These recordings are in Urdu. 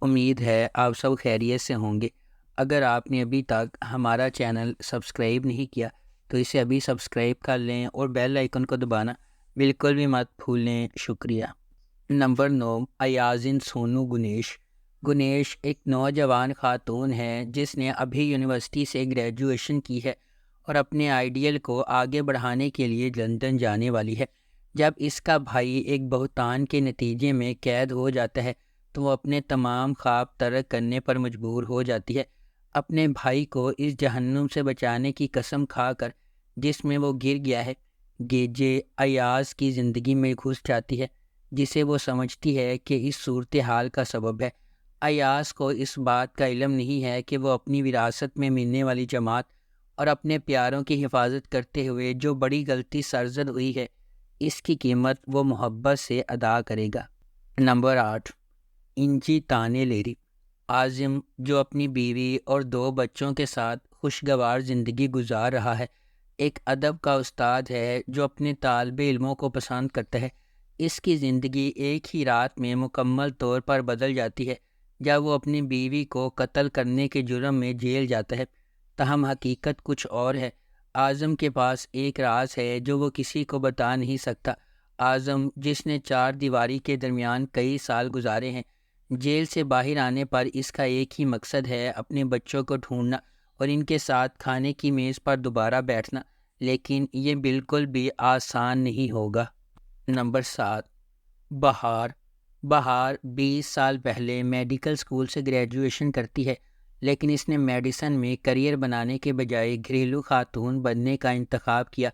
امید ہے آپ سب خیریت سے ہوں گے۔ اگر آپ نے ابھی تک ہمارا چینل سبسکرائب نہیں کیا تو اسے ابھی سبسکرائب کر لیں اور بیل آئیکن کو دبانا بالکل بھی مت بھولیں۔ شکریہ۔ نمبر 9، ایازن سونو گنیش۔ گنیش ایک نوجوان خاتون ہے جس نے ابھی یونیورسٹی سے گریجویشن کی ہے اور اپنے آئیڈیل کو آگے بڑھانے کے لیے لندن جانے والی ہے۔ جب اس کا بھائی ایک بہتان کے نتیجے میں قید ہو جاتا ہے تو وہ اپنے تمام خواب ترک کرنے پر مجبور ہو جاتی ہے۔ اپنے بھائی کو اس جہنم سے بچانے کی قسم کھا کر جس میں وہ گر گیا ہے، گیجے ایاز کی زندگی میں گھس جاتی ہے جسے وہ سمجھتی ہے کہ اس صورتحال کا سبب ہے۔ ایاز کو اس بات کا علم نہیں ہے کہ وہ اپنی وراثت میں ملنے والی جماعت اور اپنے پیاروں کی حفاظت کرتے ہوئے جو بڑی غلطی سرزد ہوئی ہے، اس کی قیمت وہ محبت سے ادا کرے گا۔ نمبر 8، انجی تانے لیری۔ عازم جو اپنی بیوی اور 2 بچوں کے ساتھ خوشگوار زندگی گزار رہا ہے، ایک ادب کا استاد ہے جو اپنے طالب علموں کو پسند کرتا ہے۔ اس کی زندگی ایک ہی رات میں مکمل طور پر بدل جاتی ہے جب وہ اپنی بیوی کو قتل کرنے کے جرم میں جیل جاتا ہے۔ تاہم حقیقت کچھ اور ہے۔ اعظم کے پاس ایک راز ہے جو وہ کسی کو بتا نہیں سکتا۔ اعظم جس نے 4 دیواری کے درمیان کئی سال گزارے ہیں، جیل سے باہر آنے پر اس کا ایک ہی مقصد ہے اپنے بچوں کو ڈھونڈنا اور ان کے ساتھ کھانے کی میز پر دوبارہ بیٹھنا، لیکن یہ بالکل بھی آسان نہیں ہوگا۔ نمبر 7، بہار۔ بہار 20 سال پہلے میڈیکل اسکول سے گریجویشن کرتی ہے، لیکن اس نے میڈیسن میں کریئر بنانے کے بجائے گھریلو خاتون بننے کا انتخاب کیا۔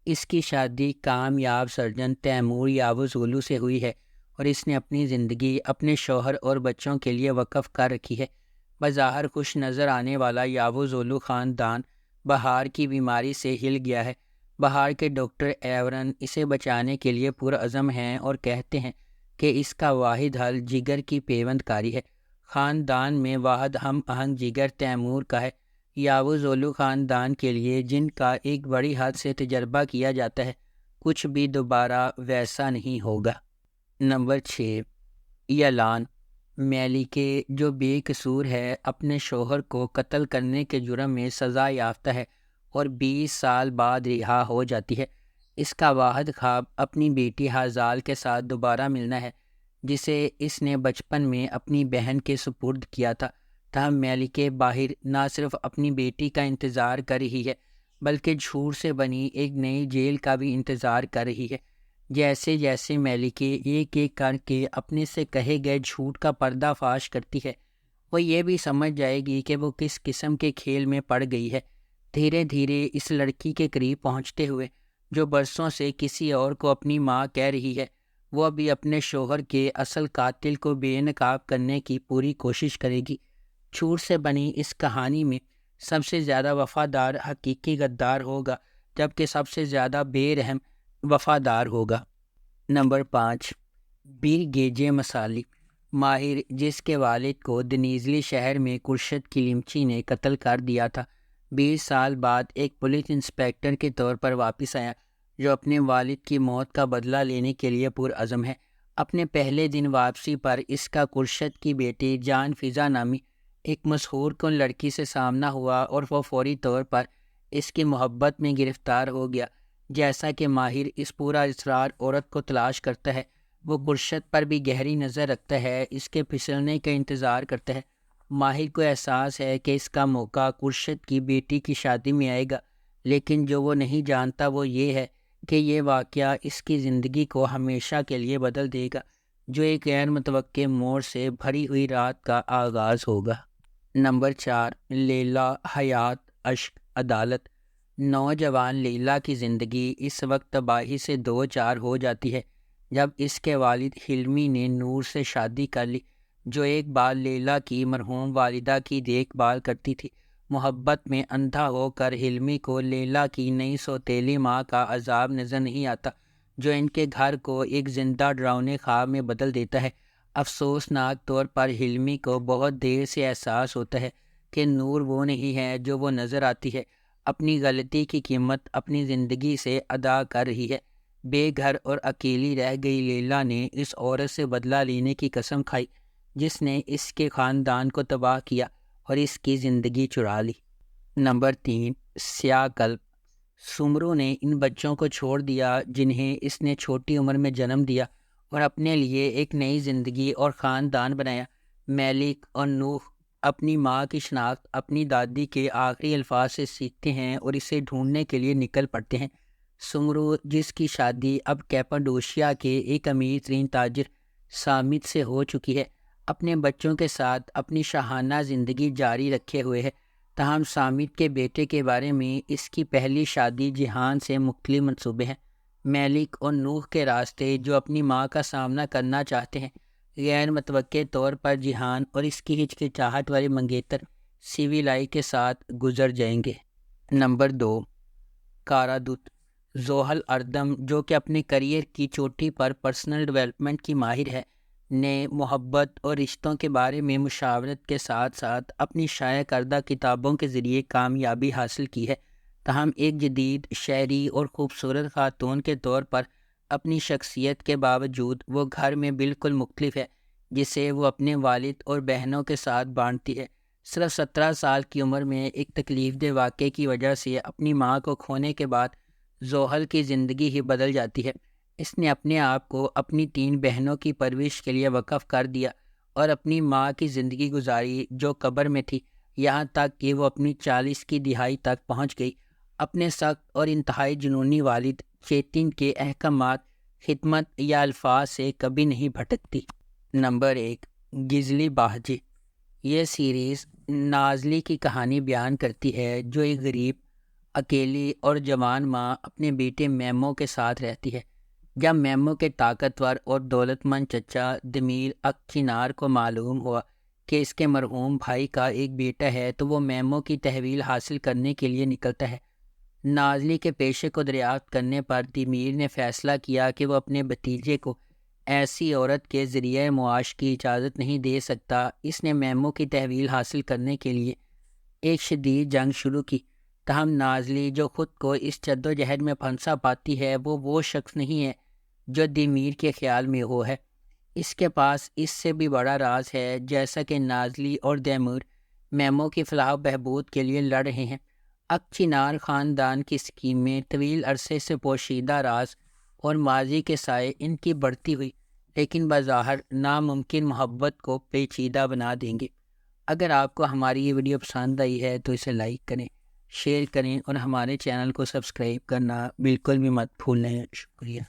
اس کی شادی کامیاب سرجن تیمور یاوز اولو سے ہوئی ہے اور اس نے اپنی زندگی اپنے شوہر اور بچوں کے لیے وقف کر رکھی ہے۔ بظاہر خوش نظر آنے والا یاوز اولو خاندان بہار کی بیماری سے ہل گیا ہے۔ بہار کے ڈاکٹر ایورن اسے بچانے کے لیے پرعزم ہیں اور کہتے ہیں کہ اس کا واحد حل جگر کی پیوند کاری ہے۔ خاندان میں واحد ہم آہنگ جگر تیمور کا ہے۔ یاوز اولو خاندان کے لیے جن کا ایک بڑی حد سے تجربہ کیا جاتا ہے، کچھ بھی دوبارہ ویسا نہیں ہوگا۔ نمبر 6، یلان۔ میلیکے جو بے قصور ہے اپنے شوہر کو قتل کرنے کے جرم میں سزا یافتہ ہے اور 20 سال بعد رہا ہو جاتی ہے۔ اس کا واحد خواب اپنی بیٹی ہازال کے ساتھ دوبارہ ملنا ہے جسے اس نے بچپن میں اپنی بہن کے سپرد کیا تھا۔ تاہم میلیکے باہر نہ صرف اپنی بیٹی کا انتظار کر رہی ہے بلکہ جھوٹ سے بنی ایک نئی جیل کا بھی انتظار کر رہی ہے۔ جیسے جیسے میلیکے ایک ایک کر کے اپنے سے کہے گئے جھوٹ کا پردہ فاش کرتی ہے، وہ یہ بھی سمجھ جائے گی کہ وہ کس قسم کے کھیل میں پڑ گئی ہے۔ دھیرے دھیرے اس لڑکی کے قریب پہنچتے ہوئے جو برسوں سے کسی اور کو اپنی ماں کہہ رہی ہے، وہ ابھی اپنے شوہر کے اصل قاتل کو بے نقاب کرنے کی پوری کوشش کرے گی۔ جھوٹ سے بنی اس کہانی میں سب سے زیادہ وفادار حقیقی غدار ہوگا، جبکہ سب سے زیادہ بے رحم وفادار ہوگا۔ نمبر 5، بیرگیجے مسالی۔ ماہر جس کے والد کو دنیزلی شہر میں کرشد کلیمچی نے قتل کر دیا تھا، 20 سال بعد ایک پولیس انسپیکٹر کے طور پر واپس آیا جو اپنے والد کی موت کا بدلہ لینے کے لیے پرعزم ہے۔ اپنے پہلے دن واپسی پر اس کا کرشد کی بیٹی جان فضا نامی ایک مسحور کن لڑکی سے سامنا ہوا اور وہ فوری طور پر اس کی محبت میں گرفتار ہو گیا۔ جیسا کہ ماہر اس پورا اسرار عورت کو تلاش کرتا ہے، وہ کرشد پر بھی گہری نظر رکھتا ہے، اس کے پھسلنے کا انتظار کرتا ہے۔ ماہر کو احساس ہے کہ اس کا موقع کرشد کی بیٹی کی شادی میں آئے گا، لیکن جو وہ نہیں جانتا وہ یہ ہے کہ یہ واقعہ اس کی زندگی کو ہمیشہ کے لیے بدل دے گا، جو ایک غیر متوقع موڑ سے بھری ہوئی رات کا آغاز ہوگا۔ نمبر 4، لیلا، حیات، اشک، عدالت۔ نوجوان لیلا کی زندگی اس وقت تباہی سے دو چار ہو جاتی ہے جب اس کے والد حلمی نے نور سے شادی کر لی، جو ایک بار لیلا کی مرحوم والدہ کی دیکھ بھال کرتی تھی۔ محبت میں اندھا ہو کر حلمی کو لیلا کی نئی سوتیلی ماں کا عذاب نظر نہیں آتا، جو ان کے گھر کو ایک زندہ ڈراؤنے خواب میں بدل دیتا ہے۔ افسوسناک طور پر حلمی کو بہت دیر سے احساس ہوتا ہے کہ نور وہ نہیں ہے جو وہ نظر آتی ہے۔ اپنی غلطی کی قیمت اپنی زندگی سے ادا کر رہی ہے۔ بے گھر اور اکیلی رہ گئی لیلا نے اس عورت سے بدلہ لینے کی قسم کھائی جس نے اس کے خاندان کو تباہ کیا اور اس کی زندگی چرا لی۔ نمبر 3، سیاہ قلب۔ سمرو نے ان بچوں کو چھوڑ دیا جنہیں اس نے چھوٹی عمر میں جنم دیا اور اپنے لیے ایک نئی زندگی اور خاندان بنایا۔ میلک اور نوح اپنی ماں کی شناخت اپنی دادی کے آخری الفاظ سے سیکھتے ہیں اور اسے ڈھونڈنے کے لیے نکل پڑتے ہیں۔ سمرو، جس کی شادی اب کیپاڈوشیا کے ایک امیر ترین تاجر سامت سے ہو چکی ہے، اپنے بچوں کے ساتھ اپنی شاہانہ زندگی جاری رکھے ہوئے ہے۔ تاہم سامت کے بیٹے کے بارے میں اس کی پہلی شادی جہان سے مختلف منصوبے ہیں۔ میلک اور نوح کے راستے جو اپنی ماں کا سامنا کرنا چاہتے ہیں، غیر متوقع طور پر جہان اور اس کی ہچکچاہٹ والے منگیتر سیویلائی کے ساتھ گزر جائیں گے۔ نمبر 2، کارا دت۔ زحل اردم، جو کہ اپنے کریئر کی چوٹی پر پرسنل ڈیولپمنٹ کی ماہر ہے، نے محبت اور رشتوں کے بارے میں مشاورت کے ساتھ ساتھ اپنی شائع کردہ کتابوں کے ذریعے کامیابی حاصل کی ہے۔ تاہم ایک جدید، شہری اور خوبصورت خاتون کے طور پر اپنی شخصیت کے باوجود وہ گھر میں بالکل مختلف ہے، جسے وہ اپنے والد اور بہنوں کے ساتھ بانٹتی ہے۔ صرف 17 سال کی عمر میں ایک تکلیف دہ واقعے کی وجہ سے اپنی ماں کو کھونے کے بعد زحل کی زندگی ہی بدل جاتی ہے۔ اس نے اپنے آپ کو اپنی 3 بہنوں کی پرورش کے لیے وقف کر دیا اور اپنی ماں کی زندگی گزاری جو قبر میں تھی، یہاں تک کہ وہ اپنی 40 کی دہائی تک پہنچ گئی۔ اپنے سخت اور انتہائی جنونی والد چیتن کے احکامات، خدمت یا الفاظ سے کبھی نہیں بھٹکتی۔ نمبر 1، گزلی باہجی۔ یہ سیریز نازلی کی کہانی بیان کرتی ہے، جو ایک غریب، اکیلی اور جوان ماں اپنے بیٹے میمو کے ساتھ رہتی ہے۔ جب میمو کے طاقتور اور دولت مند چچا دمیر اکچینار کو معلوم ہوا کہ اس کے مرحوم بھائی کا ایک بیٹا ہے تو وہ میمو کی تحویل حاصل کرنے کے لیے نکلتا ہے۔ نازلی کے پیشے کو دریافت کرنے پر دمیر نے فیصلہ کیا کہ وہ اپنے بھتیجے کو ایسی عورت کے ذریعہ معاش کی اجازت نہیں دے سکتا۔ اس نے میمو کی تحویل حاصل کرنے کے لیے ایک شدید جنگ شروع کی۔ تاہم نازلی، جو خود کو اس جدوجہد میں پھنسا پاتی ہے، وہ شخص نہیں ہے جو دمیر کے خیال میں وہ ہے۔ اس کے پاس اس سے بھی بڑا راز ہے۔ جیسا کہ نازلی اور دیمور میمو کی فلاح و بہبود کے لیے لڑ رہے ہیں، اکچینار خاندان کی اسکیمیں طویل عرصے سے پوشیدہ راز اور ماضی کے سائے ان کی بڑھتی ہوئی لیکن بظاہر ناممکن محبت کو پیچیدہ بنا دیں گے۔ اگر آپ کو ہماری یہ ویڈیو پسند آئی ہے تو اسے لائک کریں، شیئر کریں اور ہمارے چینل کو سبسکرائب کرنا بالکل بھی مت بھولیں۔ شکریہ۔